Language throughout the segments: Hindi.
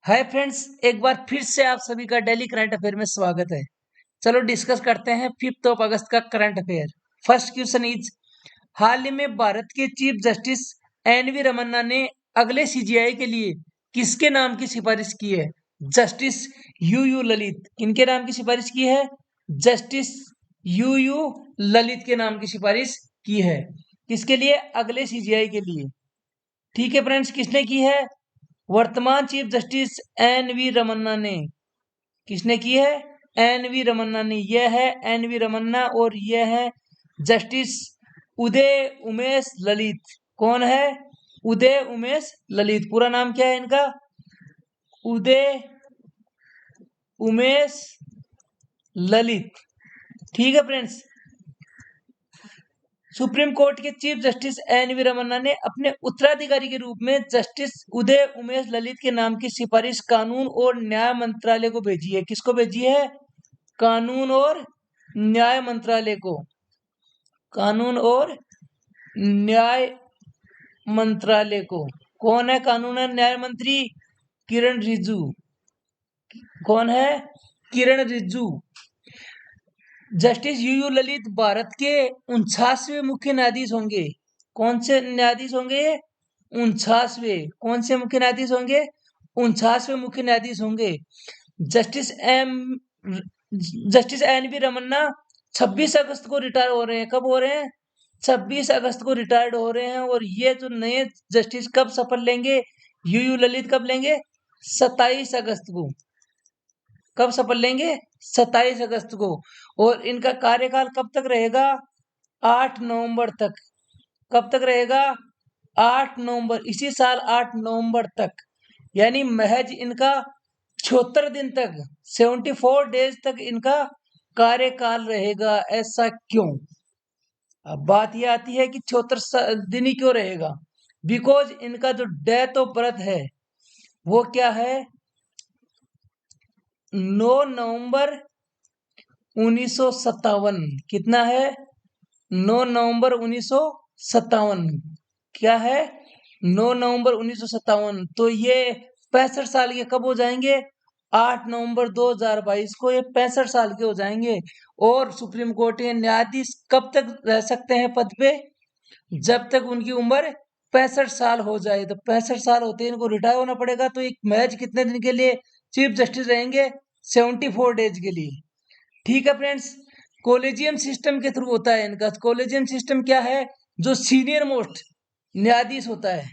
हाय फ्रेंड्स, एक बार फिर से आप सभी का डेली करंट अफेयर में स्वागत है। चलो डिस्कस करते हैं 5 अगस्त का current affair. First question is, हाल ही में भारत के chief justice N V Ramana ने अगले सीजीआई के लिए किसके नाम की सिफारिश की है? Justice U Lalit. किनके नाम की सिफारिश की है? जस्टिस यू ललित के नाम की सिफारिश की है। किसके लिए? अगले सीजीआई के लिए। ठीक है फ्रेंड्स, किसने की है? वर्तमान chief justice N V Ramana ने। किसने की है? एन वी रमन्ना ने। यह है एन वी रमन्ना और यह है जस्टिस उदय उमेश ललित। कौन है? उदय उमेश ललित। पूरा नाम क्या है इनका? उदय उमेश ललित। ठीक है फ्रेंड्स, सुप्रीम कोर्ट के chief justice N V Ramana ने अपने उत्तराधिकारी के रूप में जस्टिस उदय उमेश ललित के नाम की सिफारिश कानून और न्याय मंत्रालय को भेजी है। किसको भेजी है? कानून और न्याय मंत्रालय को। कानून और न्याय मंत्रालय को। कौन है कानून और न्याय मंत्री? किरण रिजिजू। कौन है? किरण रिजिजू। जस्टिस यू ललित भारत के 49वें मुख्य न्यायाधीश होंगे। कौन से न्यायाधीश होंगे? 49वें। कौन से मुख्य न्यायाधीश होंगे? 49वें मुख्य न्यायाधीश होंगे। जस्टिस एन वी रमन्ना 26 अगस्त को रिटायर हो रहे हैं। कब हो रहे हैं? 26 अगस्त को रिटायर्ड हो रहे हैं। और ये जो नए जस्टिस कब शपथ लेंगे? यू ललित कब लेंगे? 27 अगस्त को। कब शपथ लेंगे? 27 अगस्त को। और इनका कार्यकाल कब तक रहेगा? 8 नवंबर तक। कब तक रहेगा? 8 नवंबर, इसी साल 8 नवंबर तक। यानी महज इनका 76 दिन तक, 74 डेज तक इनका कार्यकाल रहेगा। ऐसा क्यों? अब बात यह आती है कि 74 दिन ही क्यों रहेगा? बिकॉज इनका जो डेट ऑफ बर्थ है वो क्या है? 9 नवंबर 1957। कितना है? 9 नवंबर 1957। क्या है? 9 नवंबर 1957। तो ये 65 साल के कब हो जाएंगे? 8 नवंबर 2022 को ये 65 साल के हो जाएंगे। और सुप्रीम कोर्ट के न्यायाधीश कब तक रह सकते हैं पद पे? जब तक उनकी उम्र 65 साल हो जाए। तो 65 साल होते हैं इनको रिटायर होना पड़ेगा। तो एक मैच कितने दिन के लिए चीफ जस्टिस रहेंगे? 74 डेज के लिए। ठीक है फ्रेंड्स, कोलेजियम सिस्टम के थ्रू होता है इनका। कोलेजियम सिस्टम क्या है? जो सीनियर मोस्ट न्यायाधीश होता है,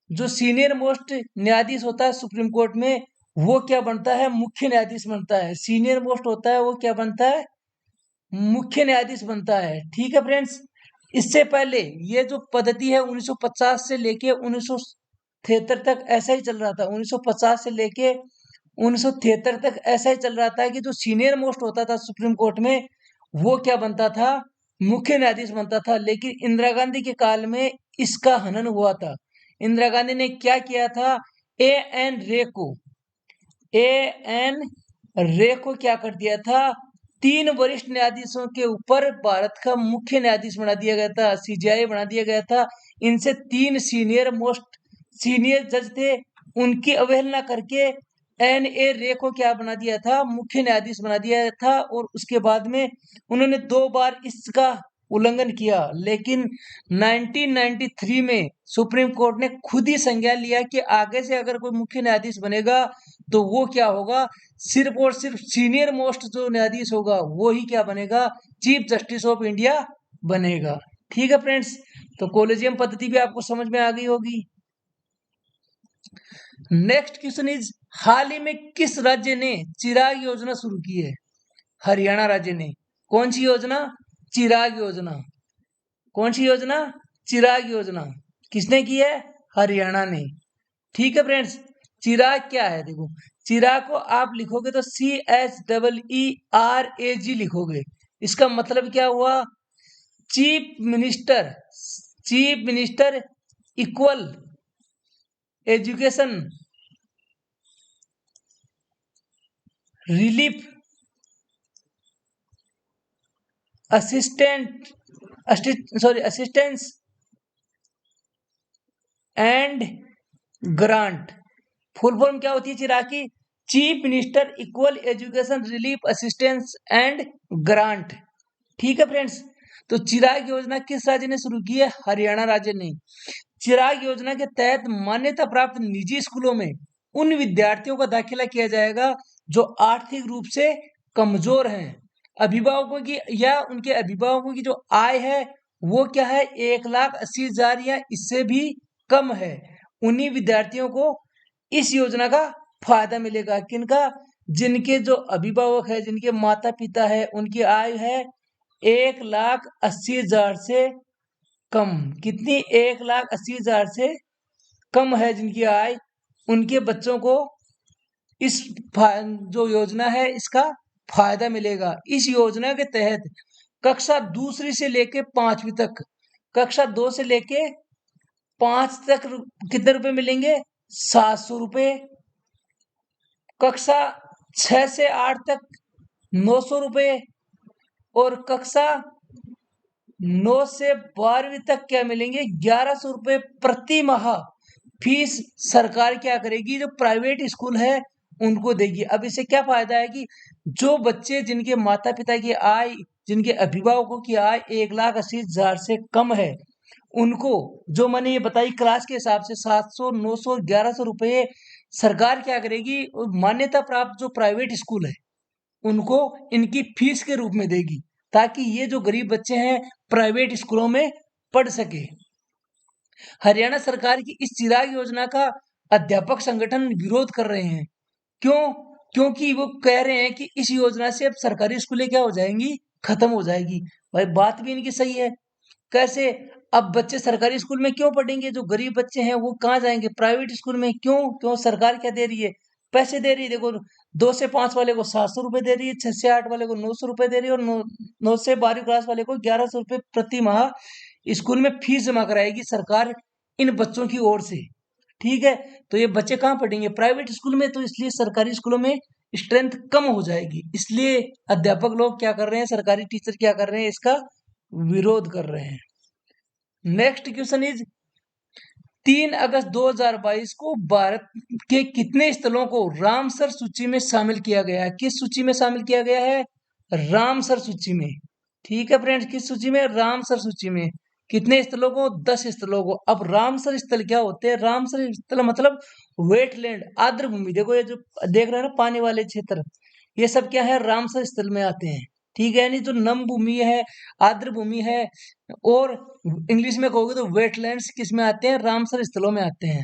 जो सीनियर मोस्ट न्यायाधीश होता है सुप्रीम कोर्ट में, वो क्या बनता है? मुख्य न्यायाधीश बनता है। सीनियर मोस्ट होता है वो क्या बनता है? मुख्य न्यायाधीश बनता है। ठीक है फ्रेंड्स, इससे पहले ये जो पद्धति है 1950 से लेके 1973 तक ऐसा ही चल रहा था। 1950 से लेके 1973 तक ऐसा ही चल रहा था कि जो सीनियर मोस्ट होता था सुप्रीम कोर्ट में वो क्या बनता था? मुख्य न्यायाधीश बनता था। लेकिन इंदिरा गांधी के काल में इसका हनन हुआ था। इंदिरा गांधी ने क्या किया था? ए एन रे को ए एन रे को क्या कर दिया था? 3 वरिष्ठ न्यायाधीशों के ऊपर भारत का मुख्य न्यायाधीश बना दिया गया था, सीजीआई बना दिया गया था। इनसे 3 सीनियर जज थे, उनकी अवहेलना करके एन ए रे को क्या बना दिया था? मुख्य न्यायाधीश बना दिया था। और उसके बाद में उन्होंने 2 बार इसका उल्लंघन किया। लेकिन 1993 में सुप्रीम कोर्ट ने खुद ही संज्ञान लिया कि आगे से अगर कोई मुख्य न्यायाधीश बनेगा तो वो क्या होगा? सिर्फ और सिर्फ सीनियर मोस्ट जो न्यायाधीश होगा वो ही क्या बनेगा? चीफ जस्टिस ऑफ इंडिया बनेगा। ठीक है फ्रेंड्स, तो कोलेजियम पद्धति भी आपको समझ में आ गई होगी। नेक्स्ट क्वेश्चन इज, हाल ही में किस राज्य ने चिराग योजना शुरू की है? हरियाणा राज्य ने। कौन सी योजना? चिराग योजना। कौन सी योजना? चिराग योजना। किसने की है? हरियाणा ने। ठीक है फ्रेंड्स, चिराग क्या है? देखो, चिराग को आप लिखोगे तो CHEERAG लिखोगे। इसका मतलब क्या हुआ? Chief minister. Chief minister equal education relief assistance and grant. Full form क्या होती है चिराग की? Chief minister equal education relief assistance and grant. ठीक है फ्रेंड्स, तो चिराग योजना किस राज्य ने शुरू की है? हरियाणा राज्य ने। चिराग योजना के तहत मान्यता प्राप्त निजी स्कूलों में उन विद्यार्थियों का दाखिला किया जाएगा जो आर्थिक रूप से कमजोर हैं। अभिभावकों की या उनके अभिभावकों की जो आय है वो क्या है? 1,80,000 या इससे भी कम है। उन्हीं विद्यार्थियों को इस योजना का फायदा मिलेगा। किनका? जिनके जो अभिभावक है, जिनके माता पिता है, उनकी आय है 1,80,000 से कम। कितनी? 1,80,000 से कम है जिनकी आय, उनके बच्चों को इस जो योजना है इसका फायदा मिलेगा। इस योजना के तहत कक्षा दूसरी से लेके 5वीं तक, कक्षा 2 से लेके 5 तक कितने रुपए मिलेंगे? 700 रुपए। कक्षा 6 से 8 तक 900 रुपए। और कक्षा 9 से 12वीं तक क्या मिलेंगे? 1100 रुपए प्रति माह फीस सरकार क्या करेगी? जो प्राइवेट स्कूल है उनको देगी। अब इससे क्या फायदा है कि जो बच्चे जिनके माता पिता की आय, जिनके अभिभावकों की आय 1,80,000 से कम है, उनको जो मैंने ये बताई क्लास के हिसाब से 700, 900, 1100 रुपए सरकार क्या करेगी? मान्यता प्राप्त जो प्राइवेट स्कूल है उनको इनकी फीस के रूप में देगी, ताकि ये जो गरीब बच्चे हैं प्राइवेट स्कूलों में पढ़ सके। हरियाणा सरकार की इस चिराग योजना का अध्यापक संगठन विरोध कर रहे हैं। क्यों? क्योंकि वो कह रहे हैं कि इस योजना से अब सरकारी स्कूलें क्या हो जाएंगी? खत्म हो जाएगी। भाई बात भी इनकी सही है। कैसे? अब बच्चे सरकारी स्कूल में क्यों पढ़ेंगे? जो गरीब बच्चे हैं वो कहाँ जाएंगे? प्राइवेट स्कूल में। क्यों? क्यों? सरकार क्या दे रही है? पैसे दे रही है। देखो, 2 से 5 वाले को 700 रुपए दे रही है, 6 से 8 वाले को 900 रुपए दे रही है, और 9 से 12वीं क्लास वाले को 1100 रुपए प्रति माह स्कूल में फीस जमा कराएगी सरकार इन बच्चों की ओर से। ठीक है, तो ये बच्चे कहाँ पढ़ेंगे? प्राइवेट स्कूल में। तो इसलिए सरकारी स्कूलों में स्ट्रेंथ कम हो जाएगी। इसलिए अध्यापक लोग क्या कर रहे हैं? सरकारी टीचर क्या कर रहे हैं? इसका विरोध कर रहे हैं। नेक्स्ट क्वेश्चन इज 3 अगस्त 2022 को भारत के कितने स्थलों को रामसर सूची में शामिल किया गया है? किस सूची में शामिल किया गया है? रामसर सूची में। ठीक है फ्रेंड्स, किस सूची में? रामसर सूची में। कितने स्थलों को? 10 स्थलों को। अब रामसर स्थल क्या होते हैं? रामसर स्थल मतलब वेटलैंड, आर्द्र भूमि। देखो ये जो देख रहे हैं ना पानी वाले क्षेत्र, ये सब क्या है? रामसर स्थल में आते हैं। ठीक है, यानी जो नम भूमि है, आर्द्र भूमि है, और इंग्लिश में कहोगे तो वेटलैंड्स किस में आते हैं? रामसर स्थलों में आते हैं।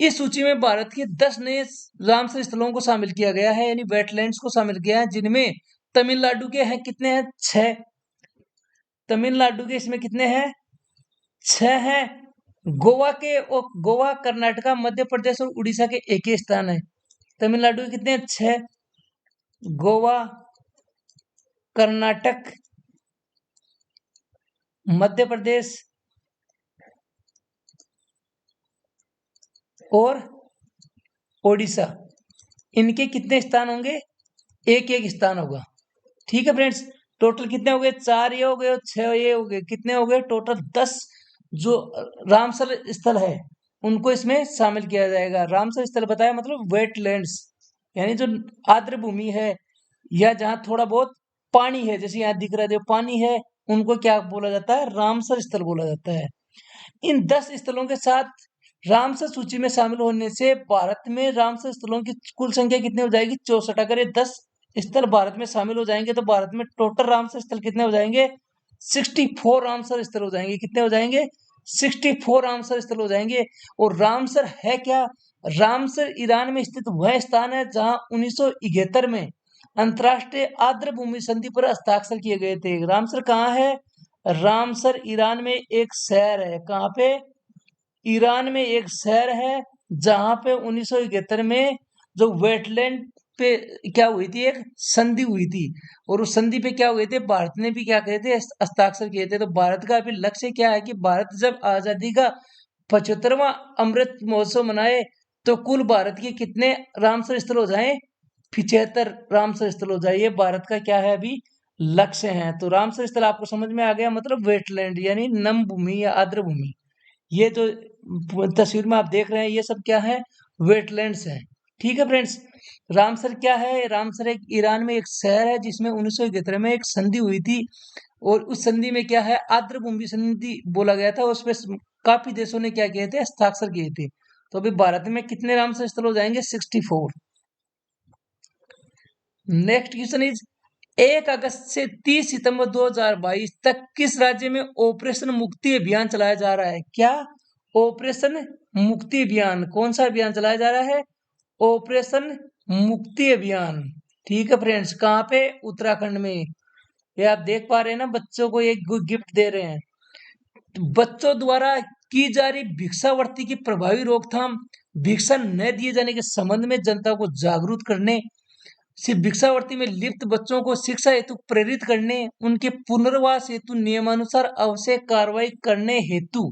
इस सूची में भारत के 10 नए रामसर स्थलों को शामिल किया गया है, यानी वेटलैंड्स को शामिल किया है, जिनमें तमिलनाडु के हैं कितने हैं? 6। तमिलनाडु के इसमें कितने हैं? 6 हैं। गोवा के, और गोवा, कर्नाटका, मध्य प्रदेश और उड़ीसा के एक ही स्थान है। तमिलनाडु के कितने हैं? 6। गोवा, कर्नाटक, मध्य प्रदेश और ओडिशा, इनके कितने स्थान होंगे? एक एक स्थान होगा। ठीक है फ्रेंड्स, टोटल कितने हो गए? 4 ये हो गए और 6 ये हो गए। कितने हो गए? टोटल 10 जो रामसर स्थल है उनको इसमें शामिल किया जाएगा। रामसर स्थल बताया मतलब वेटलैंड्स, यानी जो आर्द्र भूमि है या जहाँ थोड़ा बहुत पानी है, जैसे यहाँ दिख रहा है जो पानी है, उनको क्या बोला जाता है? रामसर स्थल बोला जाता है। इन 10 स्थलों के साथ रामसर सूची में शामिल होने से भारत में रामसर स्थलों की कुल संख्या कितनी हो जाएगी? 64। अगर ये 10 स्थल भारत में शामिल हो जाएंगे तो भारत में टोटल रामसर स्थल कितने हो जाएंगे? 64 रामसर स्थल हो जाएंगे। कितने हो जाएंगे? 64 रामसर स्थल हो जाएंगे। और रामसर है क्या? रामसर ईरान में स्थित वह स्थान है जहां 1971 में अंतरराष्ट्रीय आर्द्र भूमि संधि पर हस्ताक्षर किए गए थे। रामसर कहाँ है? रामसर ईरान में एक शहर है। कहाँ पे? ईरान में एक शहर है जहां पे 1971 में जो वेटलैंड पे क्या हुई थी? एक संधि हुई थी, और उस संधि पे क्या हुए थे? भारत ने भी क्या किए थे? हस्ताक्षर किए थे। तो भारत का अभी लक्ष्य क्या है कि भारत जब आजादी का 75वां अमृत महोत्सव मनाए तो कुल भारत के कितने रामसर स्थल हो जाएं? 75 रामसर स्थल हो जाए। ये भारत का क्या है अभी? लक्ष्य है। तो रामसर स्थल आपको समझ में आ गया, मतलब वेटलैंड यानी नम भूमि या आर्द्र भूमि। ये जो तस्वीर में आप देख रहे हैं ये सब क्या है? वेटलैंड्स हैं। ठीक है फ्रेंड्स। रामसर क्या है? रामसर एक ईरान में एक शहर है जिसमें 1971 में एक संधि हुई थी, और उस संधि में क्या है, आर्द्रभूमि संधि बोला गया था। उसमें काफी देशों ने क्या किए थे, हस्ताक्षर किए थे। तो अभी भारत में कितने रामसर स्थल हो जाएंगे? 64। नेक्स्ट क्वेश्चन इज 1 अगस्त से 30 सितंबर 2022 तक किस राज्य में ऑपरेशन मुक्ति अभियान चलाया जा रहा है? क्या? ऑपरेशन मुक्ति अभियान। कौन सा अभियान चलाया जा रहा है? ऑपरेशन मुक्ति अभियान। ठीक है फ्रेंड्स। कहाँ पे? उत्तराखंड में। ये आप देख पा रहे हैं ना, बच्चों को एक गिफ्ट दे रहे हैं। बच्चों द्वारा की जा रही भिक्षावृत्ति की प्रभावी रोकथाम, भिक्षा न दिए जाने के संबंध में जनता को जागरूक करने, सिर्फ भिक्षावृत्ति में लिप्त बच्चों को शिक्षा हेतु प्रेरित करने, उनके पुनर्वास हेतु नियमानुसार आवश्यक कार्रवाई करने हेतु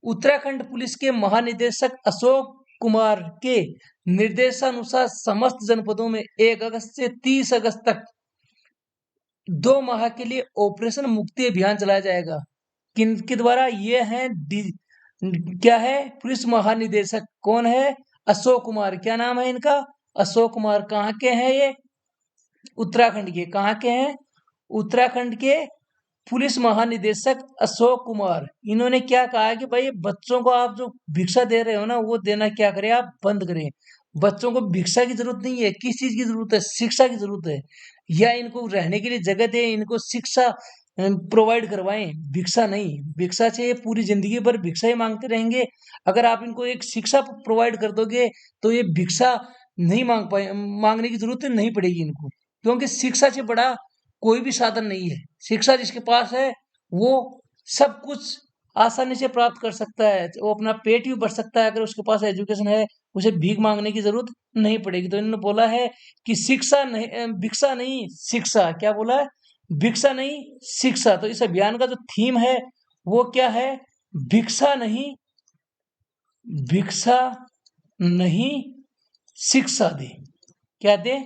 उत्तराखंड पुलिस के महानिदेशक अशोक कुमार के निर्देशानुसार समस्त जनपदों में 1 अगस्त से 30 अगस्त तक 2 माह के लिए ऑपरेशन मुक्ति अभियान चलाया जाएगा। किनके द्वारा? ये है क्या है? पुलिस महानिदेशक कौन है? अशोक कुमार। क्या नाम है इनका? अशोक कुमार। कहाँ के हैं ये? उत्तराखंड के। कहाँ के हैं? उत्तराखंड के पुलिस महानिदेशक अशोक कुमार। इन्होंने क्या कहा है कि भाई बच्चों को आप जो भिक्षा दे रहे हो ना, वो देना क्या करें, आप बंद करें। बच्चों को भिक्षा की जरूरत नहीं है। किस चीज की जरूरत है? शिक्षा की जरूरत है। या इनको रहने के लिए जगह दें, इनको शिक्षा प्रोवाइड करवाएं, भिक्षा नहीं। भिक्षा से ये पूरी जिंदगी भर भिक्षा ही मांगते रहेंगे। अगर आप इनको एक शिक्षा प्रोवाइड कर दोगे तो ये भिक्षा नहीं मांगने की जरूरत नहीं पड़ेगी इनको, क्योंकि शिक्षा से बड़ा कोई भी साधन नहीं है। शिक्षा जिसके पास है वो सब कुछ आसानी से प्राप्त कर सकता है। वो अपना पेट भी भर सकता है। अगर उसके पास एजुकेशन है, उसे भीख मांगने की जरूरत नहीं पड़ेगी। तो इन्होंने बोला है कि शिक्षा नहीं, भिक्षा नहीं शिक्षा। क्या बोला है? भिक्षा नहीं शिक्षा। तो इस अभियान का जो थीम है वो क्या है? भिक्षा नहीं, भिक्षा नहीं शिक्षा दे। क्या दे?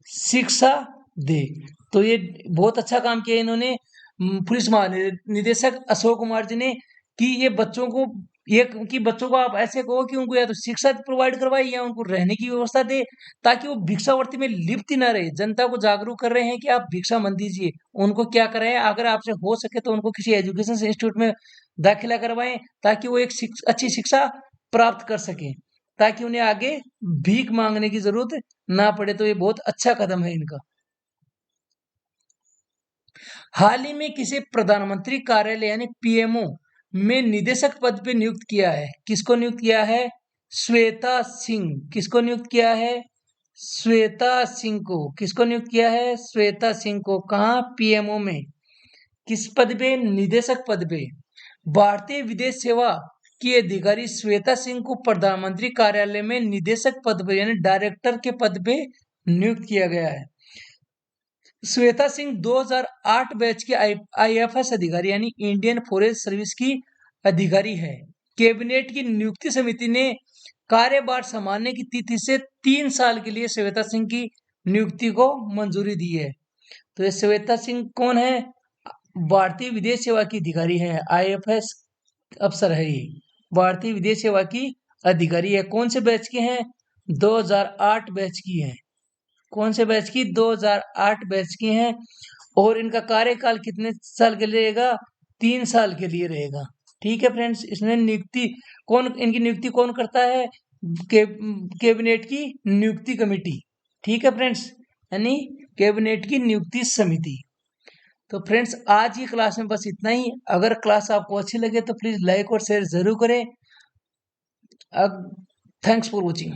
शिक्षा दे। तो ये बहुत अच्छा काम किया इन्होंने, पुलिस महानिदेशक अशोक कुमार जी ने, कि ये बच्चों को, ये कि बच्चों को आप ऐसे कहो कि उनको या तो शिक्षा प्रोवाइड करवाए या उनको रहने की व्यवस्था दे, ताकि वो भिक्षावृत्ति में लिप्त न रहे। जनता को जागरूक कर रहे हैं कि आप भिक्षा मत दीजिए। उनको क्या करें, अगर आपसे हो सके तो उनको किसी एजुकेशन इंस्टीट्यूट में दाखिला करवाएं, ताकि वो एक अच्छी शिक्षा प्राप्त कर सके, ताकि उन्हें आगे भीख मांगने की जरूरत ना पड़े। तो ये बहुत अच्छा कदम है इनका। हाल ही में किसे प्रधानमंत्री कार्यालय यानी पीएमओ में निदेशक पद पे नियुक्त किया है? किसको नियुक्त किया है? श्वेता सिंह। किसको नियुक्त किया है? श्वेता सिंह को। किसको नियुक्त किया है? श्वेता सिंह को। कहाँ? पीएमओ में। किस पद पे? निदेशक पद पे। भारतीय विदेश सेवा की अधिकारी श्वेता सिंह को प्रधानमंत्री कार्यालय में निदेशक पद पे यानी डायरेक्टर के पद पे नियुक्त किया गया है। श्वेता सिंह 2008 बैच के आईएफएस अधिकारी यानी इंडियन फॉरेस्ट सर्विस की अधिकारी है। कैबिनेट की नियुक्ति समिति ने कार्यभार संभालने की तिथि से 3 साल के लिए श्वेता सिंह की नियुक्ति को मंजूरी दी है। तो ये श्वेता सिंह कौन है? भारतीय विदेश सेवा की अधिकारी है, आईएफएस अफसर है ये। भारतीय विदेश सेवा की अधिकारी है। कौन से बैच के हैं? 2008 बैच की है। कौन से बैच की? 2008 बैच की हैं। और इनका कार्यकाल कितने साल के लिए रहेगा? 3 साल के लिए रहेगा। ठीक है फ्रेंड्स। इसमें नियुक्ति इनकी नियुक्ति कौन करता है? कैबिनेट की नियुक्ति कमेटी। ठीक है फ्रेंड्स, यानी कैबिनेट की नियुक्ति समिति। तो फ्रेंड्स आज की क्लास में बस इतना ही। अगर क्लास आपको अच्छी लगे तो प्लीज लाइक और शेयर जरूर करें। अब थैंक्स फॉर वॉचिंग।